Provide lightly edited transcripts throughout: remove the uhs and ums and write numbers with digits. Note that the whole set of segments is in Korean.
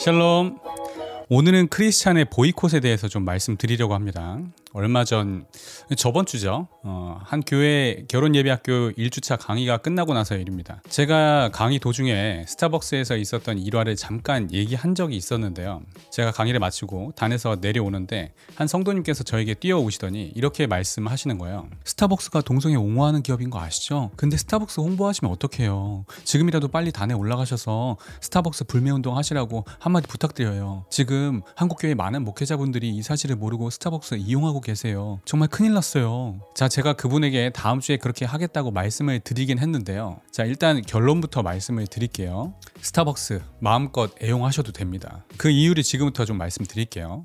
샬롬. 오늘은 크리스찬의 보이콧에 대해서 좀 말씀드리려고 합니다. 얼마 전, 저번 주죠. 한 교회 결혼예배학교 1주차 강의가 끝나고 나서 일입니다. 제가 강의 도중에 스타벅스에서 있었던 일화를 잠깐 얘기한 적이 있었는데요. 제가 강의를 마치고 단에서 내려오는데 한 성도님께서 저에게 뛰어오시더니 이렇게 말씀하시는 거예요. 스타벅스가 동성애 옹호하는 기업인 거 아시죠? 근데 스타벅스 홍보하시면 어떡해요? 지금이라도 빨리 단에 올라가셔서 스타벅스 불매운동 하시라고 한마디 부탁드려요. 지금 한국교회 많은 목회자분들이 이 사실을 모르고 스타벅스 이용하고 계세요. 정말 큰일 났어요. 자, 제가 그분에게 다음 주에 그렇게 하겠다고 말씀을 드리긴 했는데요. 자, 일단 결론부터 말씀을 드릴게요. 스타벅스 마음껏 애용하셔도 됩니다. 그 이유를 지금부터 좀 말씀드릴게요.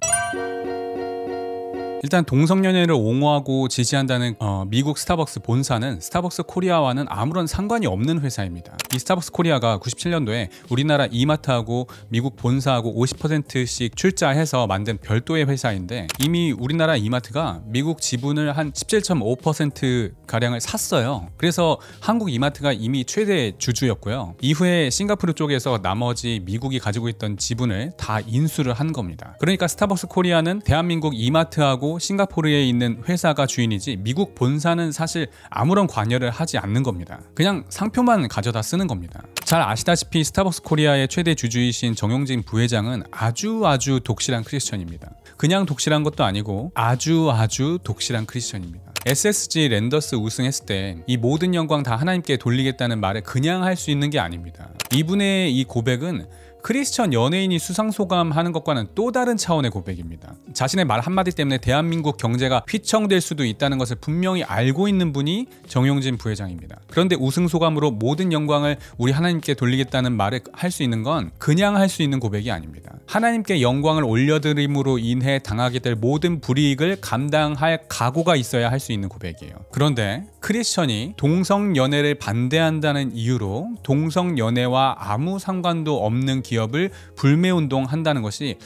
일단 동성연애를 옹호하고 지지한다는 미국 스타벅스 본사는 스타벅스 코리아와는 아무런 상관이 없는 회사입니다. 이 스타벅스 코리아가 97년도에 우리나라 이마트하고 미국 본사하고 50%씩 출자해서 만든 별도의 회사인데, 이미 우리나라 이마트가 미국 지분을 한 17.5%가량을 샀어요. 그래서 한국 이마트가 이미 최대 주주였고요. 이후에 싱가포르 쪽에서 나머지 미국이 가지고 있던 지분을 다 인수를 한 겁니다. 그러니까 스타벅스 코리아는 대한민국 이마트하고 싱가포르에 있는 회사가 주인이지 미국 본사는 사실 아무런 관여를 하지 않는 겁니다. 그냥 상표만 가져다 쓰는 겁니다. 잘 아시다시피 스타벅스 코리아의 최대 주주이신 정용진 부회장은 아주 독실한 크리스천입니다. 그냥 독실한 것도 아니고 아주 독실한 크리스천입니다. SSG 랜더스 우승했을 때 이 모든 영광 다 하나님께 돌리겠다는 말을 그냥 할 수 있는 게 아닙니다. 이분의 이 고백은 크리스천 연예인이 수상소감하는 것과는 또 다른 차원의 고백입니다. 자신의 말 한마디 때문에 대한민국 경제가 휘청될 수도 있다는 것을 분명히 알고 있는 분이 정용진 부회장입니다. 그런데 우승소감으로 모든 영광을 우리 하나님께 돌리겠다는 말을 할 수 있는 건 그냥 할 수 있는 고백이 아닙니다. 하나님께 영광을 올려드림으로 인해 당하게 될 모든 불이익을 감당할 각오가 있어야 할 수 있는 고백이에요. 그런데 크리스천이 동성연애를 반대한다는 이유로 동성연애와 아무 상관도 없는 기업을 불매운동한다는 것이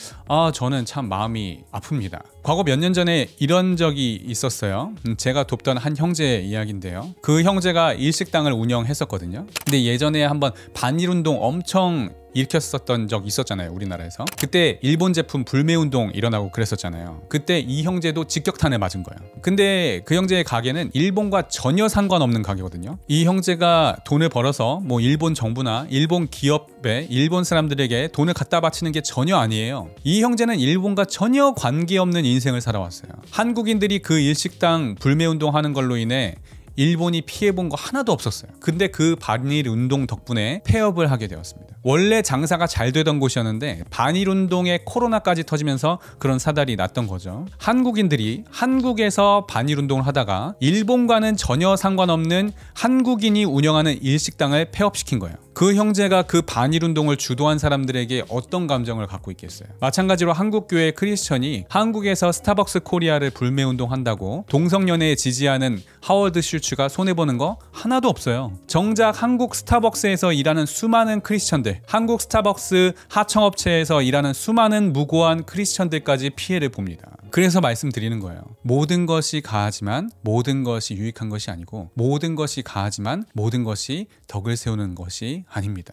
저는 참 마음이 아픕니다. 과거 몇 년 전에 이런 적이 있었어요. 제가 돕던 한 형제의 이야기인데요. 그 형제가 일식당을 운영했었거든요. 근데 예전에 한번 반일운동 엄청 일으켰었던 적 있었잖아요, 우리나라에서. 그때 일본 제품 불매운동 일어나고 그랬었잖아요. 그때 이 형제도 직격탄을 맞은 거예요. 근데 그 형제의 가게는 일본과 전혀 상관없는 가게거든요. 이 형제가 돈을 벌어서 뭐 일본 정부나 일본 기업에 일본 사람들에게 돈을 갖다 바치는 게 전혀 아니에요. 이 형제는 일본과 전혀 관계없는 인생을 살아왔어요. 한국인들이 그 일식당 불매운동 하는 걸로 인해 일본이 피해본 거 하나도 없었어요. 근데 그 반일운동 덕분에 폐업을 하게 되었습니다. 원래 장사가 잘 되던 곳이었는데 반일운동에 코로나까지 터지면서 그런 사달이 났던 거죠. 한국인들이 한국에서 반일운동을 하다가 일본과는 전혀 상관없는 한국인이 운영하는 일식당을 폐업시킨 거예요. 그 형제가 그 반일운동을 주도한 사람들에게 어떤 감정을 갖고 있겠어요. 마찬가지로 한국교회 크리스천이 한국에서 스타벅스 코리아를 불매운동한다고 동성연애에 지지하는 하워드 슐츠가 손해보는 거 하나도 없어요. 정작 한국 스타벅스에서 일하는 수많은 크리스천들, 한국 스타벅스 하청업체에서 일하는 수많은 무고한 크리스천들까지 피해를 봅니다. 그래서 말씀드리는 거예요. 모든 것이 가하지만 모든 것이 유익한 것이 아니고, 모든 것이 가하지만 모든 것이 덕을 세우는 것이 아닙니다.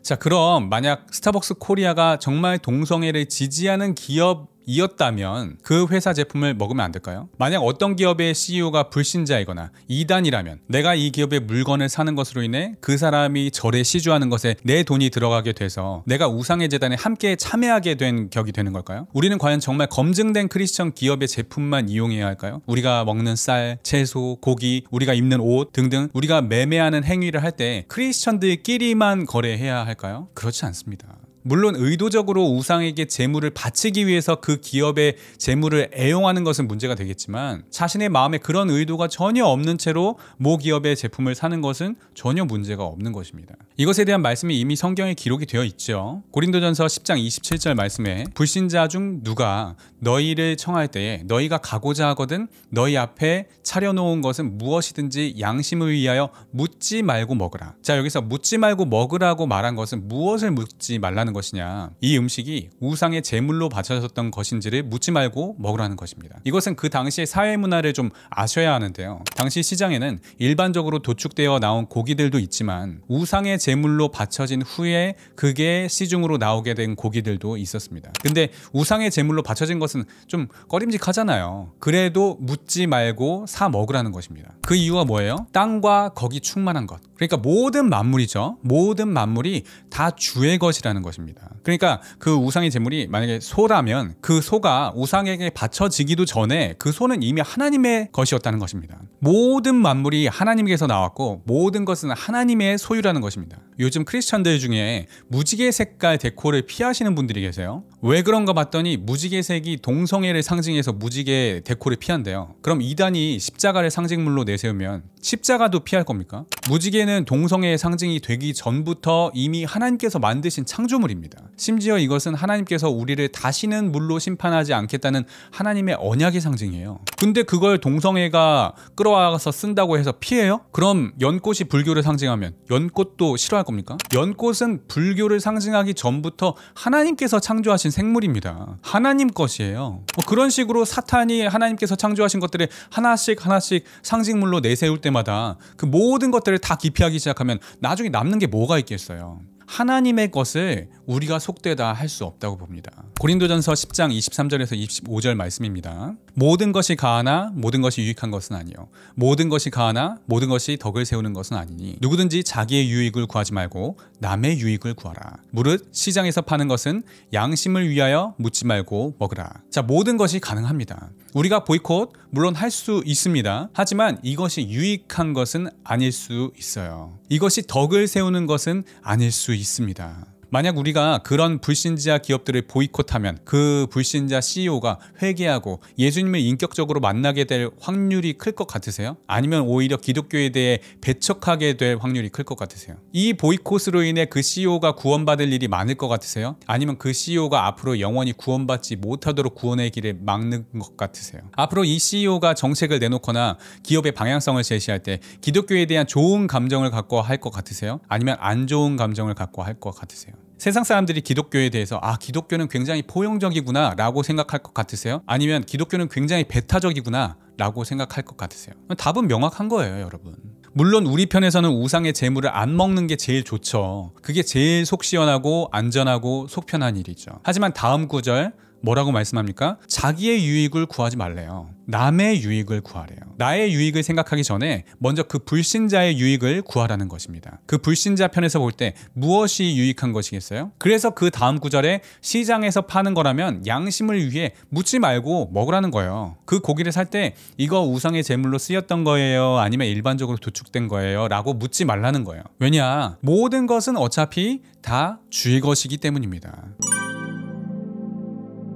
자, 그럼 만약 스타벅스 코리아가 정말 동성애를 지지하는 기업이었다면 그 회사 제품을 먹으면 안 될까요? 만약 어떤 기업의 CEO가 불신자이거나 이단이라면 내가 이 기업의 물건을 사는 것으로 인해 그 사람이 절에 시주하는 것에 내 돈이 들어가게 돼서 내가 우상의 재단에 함께 참여하게 된 격이 되는 걸까요? 우리는 과연 정말 검증된 크리스천 기업의 제품만 이용해야 할까요? 우리가 먹는 쌀, 채소, 고기, 우리가 입는 옷 등등 우리가 매매하는 행위를 할 때 크리스천들끼리만 거래해야 할까요? 그렇지 않습니다. 물론 의도적으로 우상에게 재물을 바치기 위해서 그 기업의 재물을 애용하는 것은 문제가 되겠지만, 자신의 마음에 그런 의도가 전혀 없는 채로 모 기업의 제품을 사는 것은 전혀 문제가 없는 것입니다. 이것에 대한 말씀이 이미 성경에 기록이 되어 있죠. 고린도전서 10장 27절 말씀에 불신자 중 누가 너희를 청할 때에 너희가 가고자 하거든 너희 앞에 차려놓은 것은 무엇이든지 양심을 위하여 묻지 말고 먹으라. 자, 여기서 묻지 말고 먹으라고 말한 것은 무엇을 묻지 말라는 먹으라는 것이냐, 이 음식이 우상의 제물로 바쳐졌던 것인지를 묻지 말고 먹으라는 것입니다. 이것은 그 당시의 사회 문화를 좀 아셔야 하는데요. 당시 시장에는 일반적으로 도축되어 나온 고기들도 있지만 우상의 제물로 바쳐진 후에 그게 시중으로 나오게 된 고기들도 있었습니다. 근데 우상의 제물로 바쳐진 것은 좀 꺼림직하잖아요. 그래도 묻지 말고 사 먹으라는 것입니다. 그 이유가 뭐예요? 땅과 거기 충만한 것. 그러니까 모든 만물이죠. 모든 만물이 다 주의 것이라는 것입니다. 그러니까 그 우상의 제물이 만약에 소라면 그 소가 우상에게 바쳐지기도 전에 그 소는 이미 하나님의 것이었다는 것입니다. 모든 만물이 하나님께서 나왔고 모든 것은 하나님의 소유라는 것입니다. 요즘 크리스천들 중에 무지개 색깔 데코를 피하시는 분들이 계세요. 왜 그런가 봤더니 무지개색이 동성애를 상징해서 무지개 데코를 피한대요. 그럼 이단이 십자가를 상징물로 내세우면 십자가도 피할 겁니까? 무지개는 동성애의 상징이 되기 전부터 이미 하나님께서 만드신 창조물입니다. 심지어 이것은 하나님께서 우리를 다시는 물로 심판하지 않겠다는 하나님의 언약의 상징이에요. 근데 그걸 동성애가 끌어와서 쓴다고 해서 피해요? 그럼 연꽃이 불교를 상징하면 연꽃도 싫어할 겁니까? 연꽃은 불교를 상징하기 전부터 하나님께서 창조하신 생물입니다. 하나님 것이에요. 그런 식으로 사탄이 하나님께서 창조하신 것들을 하나씩 상징물로 내세울 때마다 그 모든 것들을 다 기피하기 시작하면 나중에 남는 게 뭐가 있겠어요? 하나님의 것을 우리가 속되다 할 수 없다고 봅니다. 고린도전서 10장 23절에서 25절 말씀입니다. 모든 것이 가하나 모든 것이 유익한 것은 아니요 모든 것이 가하나 모든 것이 덕을 세우는 것은 아니니 누구든지 자기의 유익을 구하지 말고 남의 유익을 구하라. 무릇 시장에서 파는 것은 양심을 위하여 묻지 말고 먹으라. 자, 모든 것이 가능합니다. 우리가 보이콧 물론 할 수 있습니다. 하지만 이것이 유익한 것은 아닐 수 있어요. 이것이 덕을 세우는 것은 아닐 수 있습니다. 만약 우리가 그런 불신자 기업들을 보이콧하면 그 불신자 CEO가 회개하고 예수님을 인격적으로 만나게 될 확률이 클 것 같으세요? 아니면 오히려 기독교에 대해 배척하게 될 확률이 클 것 같으세요? 이 보이콧으로 인해 그 CEO가 구원받을 일이 많을 것 같으세요? 아니면 그 CEO가 앞으로 영원히 구원받지 못하도록 구원의 길을 막는 것 같으세요? 앞으로 이 CEO가 정책을 내놓거나 기업의 방향성을 제시할 때 기독교에 대한 좋은 감정을 갖고 할 것 같으세요? 아니면 안 좋은 감정을 갖고 할 것 같으세요? 세상 사람들이 기독교에 대해서 기독교는 굉장히 포용적이구나 라고 생각할 것 같으세요? 아니면 기독교는 굉장히 배타적이구나 라고 생각할 것 같으세요? 답은 명확한 거예요, 여러분. 물론 우리 편에서는 우상의 제물을 안 먹는 게 제일 좋죠. 그게 제일 속 시원하고 안전하고 속 편한 일이죠. 하지만 다음 구절 뭐라고 말씀합니까? 자기의 유익을 구하지 말래요. 남의 유익을 구하래요. 나의 유익을 생각하기 전에 먼저 그 불신자의 유익을 구하라는 것입니다. 그 불신자 편에서 볼 때 무엇이 유익한 것이겠어요? 그래서 그 다음 구절에 시장에서 파는 거라면 양심을 위해 묻지 말고 먹으라는 거예요. 그 고기를 살 때 이거 우상의 제물로 쓰였던 거예요? 아니면 일반적으로 도축된 거예요? 라고 묻지 말라는 거예요. 왜냐? 모든 것은 어차피 다 주의 것이기 때문입니다.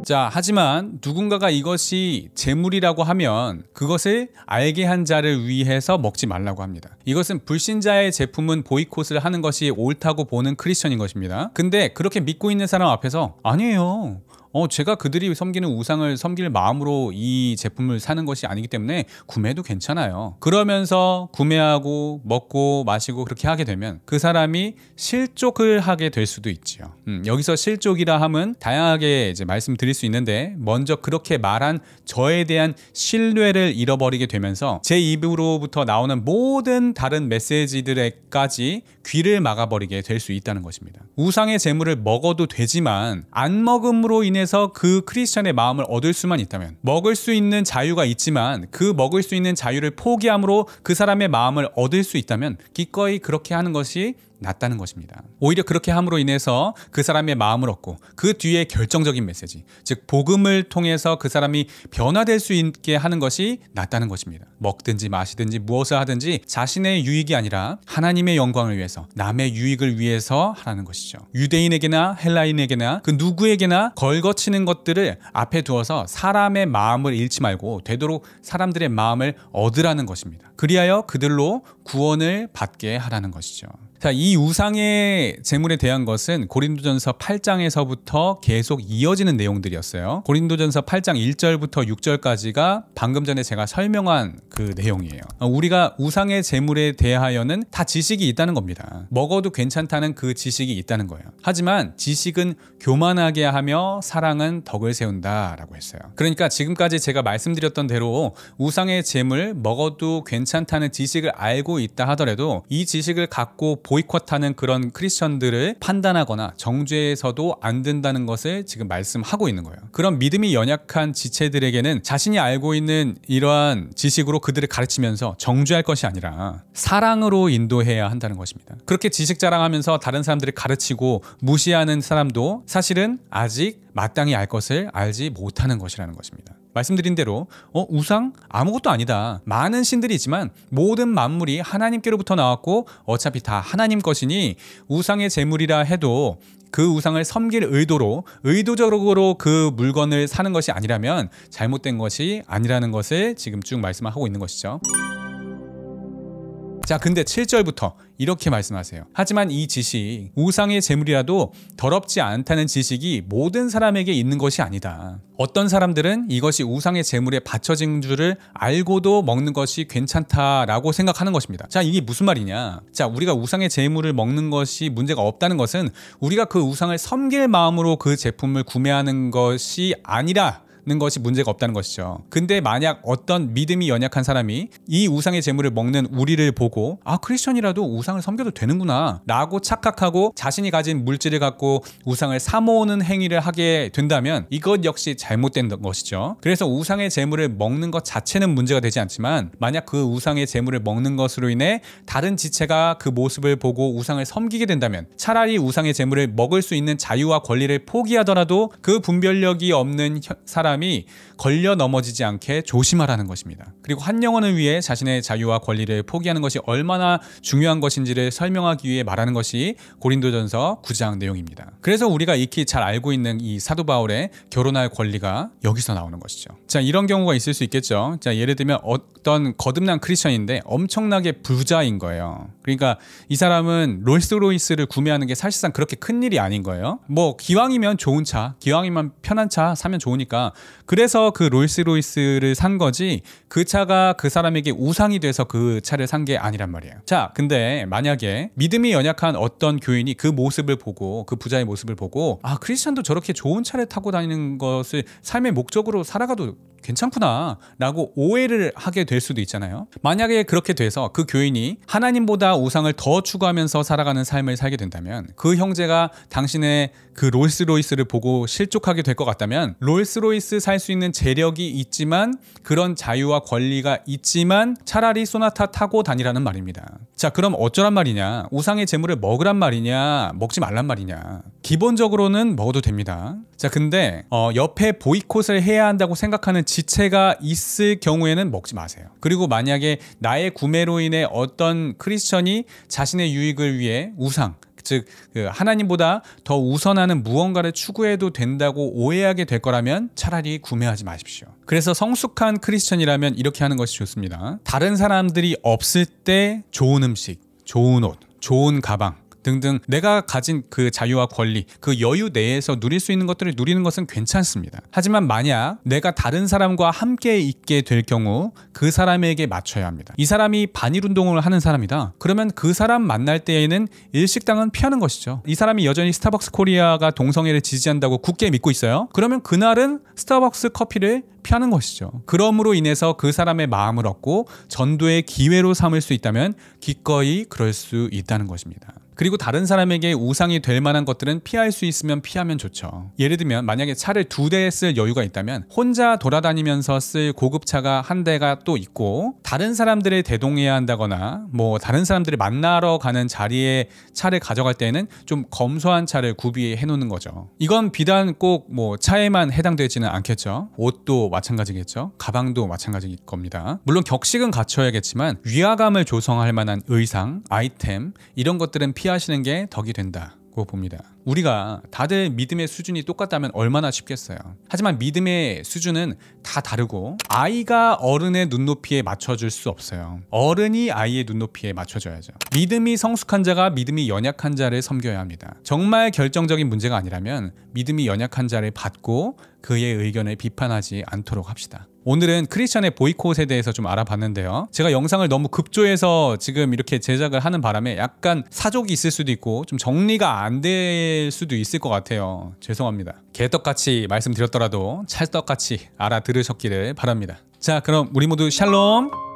자, 하지만 누군가가 이것이 재물이라고 하면 그것을 알게 한 자를 위해서 먹지 말라고 합니다. 이것은 불신자의 제품은 보이콧을 하는 것이 옳다고 보는 크리스천인 것입니다. 근데 그렇게 믿고 있는 사람 앞에서 아니에요. 제가 그들이 섬기는 우상을 섬길 마음으로 이 제품을 사는 것이 아니기 때문에 구매도 괜찮아요. 그러면서 구매하고 먹고 마시고 그렇게 하게 되면 그 사람이 실족을 하게 될 수도 있지요. 여기서 실족이라 함은 다양하게 이제 말씀드릴 수 있는데 먼저 그렇게 말한 저에 대한 신뢰를 잃어버리게 되면서 제 입으로부터 나오는 모든 다른 메시지들에까지 귀를 막아버리게 될 수 있다는 것입니다. 우상의 제물을 먹어도 되지만 안 먹음으로 인해서 그 크리스천의 마음을 얻을 수만 있다면 먹을 수 있는 자유가 있지만 그 먹을 수 있는 자유를 포기함으로 그 사람의 마음을 얻을 수 있다면 기꺼이 그렇게 하는 것이 낫다는 것입니다. 오히려 그렇게 함으로 인해서 그 사람의 마음을 얻고 그 뒤에 결정적인 메시지, 즉 복음을 통해서 그 사람이 변화될 수 있게 하는 것이 낫다는 것입니다. 먹든지 마시든지 무엇을 하든지 자신의 유익이 아니라 하나님의 영광을 위해서 남의 유익을 위해서 하라는 것이죠. 유대인에게나 헬라인에게나 그 누구에게나 걸거치는 것들을 앞에 두어서 사람의 마음을 잃지 말고 되도록 사람들의 마음을 얻으라는 것입니다. 그리하여 그들로 구원을 받게 하라는 것이죠. 자, 이 우상의 제물에 대한 것은 고린도전서 8장에서부터 계속 이어지는 내용들이었어요. 고린도전서 8장 1절부터 6절까지가 방금 전에 제가 설명한 그 내용이에요. 우리가 우상의 제물에 대하여는 다 지식이 있다는 겁니다. 먹어도 괜찮다는 그 지식이 있다는 거예요. 하지만 지식은 교만하게 하며 사랑은 덕을 세운다라고 했어요. 그러니까 지금까지 제가 말씀드렸던 대로 우상의 제물 먹어도 괜찮다는 지식을 알고 있다 하더라도 이 지식을 갖고 보이콧하는 그런 크리스천들을 판단하거나 정죄해서도 안 된다는 것을 지금 말씀하고 있는 거예요. 그런 믿음이 연약한 지체들에게는 자신이 알고 있는 이러한 지식으로 그들을 가르치면서 정죄할 것이 아니라 사랑으로 인도해야 한다는 것입니다. 그렇게 지식 자랑하면서 다른 사람들을 가르치고 무시하는 사람도 사실은 아직 마땅히 알 것을 알지 못하는 것이라는 것입니다. 말씀드린 대로 우상? 아무것도 아니다. 많은 신들이 있지만 모든 만물이 하나님께로부터 나왔고 어차피 다 하나님 것이니 우상의 제물이라 해도 그 우상을 섬길 의도로 의도적으로 그 물건을 사는 것이 아니라면 잘못된 것이 아니라는 것을 지금 쭉 말씀하고 있는 것이죠. 자, 근데 7절부터 이렇게 말씀하세요. 하지만 이 지식, 우상의 제물이라도 더럽지 않다는 지식이 모든 사람에게 있는 것이 아니다. 어떤 사람들은 이것이 우상의 제물에 바쳐진 줄을 알고도 먹는 것이 괜찮다라고 생각하는 것입니다. 자, 이게 무슨 말이냐? 자, 우리가 우상의 제물을 먹는 것이 문제가 없다는 것은 우리가 그 우상을 섬길 마음으로 그 제품을 구매하는 것이 아니라 는 것이 문제가 없다는 것이죠. 근데 만약 어떤 믿음이 연약한 사람이 이 우상의 제물을 먹는 우리를 보고 크리스천이라도 우상을 섬겨도 되는구나 라고 착각하고 자신이 가진 물질을 갖고 우상을 사모으는 행위를 하게 된다면 이것 역시 잘못된 것이죠. 그래서 우상의 제물을 먹는 것 자체는 문제가 되지 않지만 만약 그 우상의 제물을 먹는 것으로 인해 다른 지체가 그 모습을 보고 우상을 섬기게 된다면 차라리 우상의 제물을 먹을 수 있는 자유와 권리를 포기하더라도 그 분별력이 없는 사람이 걸려 넘어지지 않게 조심하라는 것입니다. 그리고 한 영혼을 위해 자신의 자유와 권리를 포기하는 것이 얼마나 중요한 것인지를 설명하기 위해 말하는 것이 고린도전서 9장 내용입니다. 그래서 우리가 익히 잘 알고 있는 이 사도 바울의 결혼할 권리가 여기서 나오는 것이죠. 자, 이런 경우가 있을 수 있겠죠. 자, 예를 들면 어떤 거듭난 크리스천인데 엄청나게 부자인 거예요. 그러니까 이 사람은 롤스로이스를 구매하는 게 사실상 그렇게 큰 일이 아닌 거예요. 뭐 기왕이면 좋은 차, 기왕이면 편한 차 사면 좋으니까 그래서 그 롤스로이스를 산 거지 그 차가 그 사람에게 우상이 돼서 그 차를 산 게 아니란 말이에요. 자, 근데 만약에 믿음이 연약한 어떤 교인이 그 모습을 보고 그 부자의 모습을 보고 크리스천도 저렇게 좋은 차를 타고 다니는 것을 삶의 목적으로 살아가도 괜찮구나 라고 오해를 하게 될 수도 있잖아요. 만약에 그렇게 돼서 그 교인이 하나님보다 우상을 더 추구하면서 살아가는 삶을 살게 된다면 그 형제가 당신의 그 롤스로이스를 보고 실족하게 될 것 같다면 롤스로이스 살 수 있는 재력이 있지만 그런 자유와 권리가 있지만 차라리 소나타 타고 다니라는 말입니다. 자, 그럼 어쩌란 말이냐? 우상의 제물을 먹으란 말이냐? 먹지 말란 말이냐? 기본적으로는 먹어도 됩니다. 자, 근데 옆에 보이콧을 해야 한다고 생각하는 지체가 있을 경우에는 먹지 마세요. 그리고 만약에 나의 구매로 인해 어떤 크리스천이 자신의 유익을 위해 우상, 즉 하나님보다 더 우선하는 무언가를 추구해도 된다고 오해하게 될 거라면 차라리 구매하지 마십시오. 그래서 성숙한 크리스천이라면 이렇게 하는 것이 좋습니다. 다른 사람들이 없을 때 좋은 음식, 좋은 옷, 좋은 가방 등등 내가 가진 그 자유와 권리, 그 여유 내에서 누릴 수 있는 것들을 누리는 것은 괜찮습니다. 하지만 만약 내가 다른 사람과 함께 있게 될 경우 그 사람에게 맞춰야 합니다. 이 사람이 반일 운동을 하는 사람이다. 그러면 그 사람 만날 때에는 일식당은 피하는 것이죠. 이 사람이 여전히 스타벅스 코리아가 동성애를 지지한다고 굳게 믿고 있어요. 그러면 그날은 스타벅스 커피를 피하는 것이죠. 그럼으로 인해서 그 사람의 마음을 얻고 전도의 기회로 삼을 수 있다면 기꺼이 그럴 수 있다는 것입니다. 그리고 다른 사람에게 우상이 될 만한 것들은 피할 수 있으면 피하면 좋죠. 예를 들면 만약에 차를 2대 쓸 여유가 있다면 혼자 돌아다니면서 쓸 고급차가 한 대가 또 있고 다른 사람들을 대동해야 한다거나 뭐 다른 사람들을 만나러 가는 자리에 차를 가져갈 때는 좀 검소한 차를 구비해 놓는 거죠. 이건 비단 꼭 뭐 차에만 해당되지는 않겠죠. 옷도 마찬가지겠죠. 가방도 마찬가지일 겁니다. 물론 격식은 갖춰야겠지만 위화감을 조성할 만한 의상, 아이템 이런 것들은 피하시는 게 덕이 된다고 봅니다. 우리가 다들 믿음의 수준이 똑같다면 얼마나 쉽겠어요. 하지만 믿음의 수준은 다 다르고 아이가 어른의 눈높이에 맞춰줄 수 없어요. 어른이 아이의 눈높이에 맞춰줘야죠. 믿음이 성숙한 자가 믿음이 연약한 자를 섬겨야 합니다. 정말 결정적인 문제가 아니라면 믿음이 연약한 자를 받고 그의 의견을 비판하지 않도록 합시다. 오늘은 크리스천의 보이콧에 대해서 좀 알아봤는데요. 제가 영상을 너무 급조해서 지금 이렇게 제작을 하는 바람에 약간 사족이 있을 수도 있고 좀 정리가 안 될 수도 있을 것 같아요. 죄송합니다. 개떡같이 말씀드렸더라도 찰떡같이 알아들으셨기를 바랍니다. 자, 그럼 우리 모두 샬롬!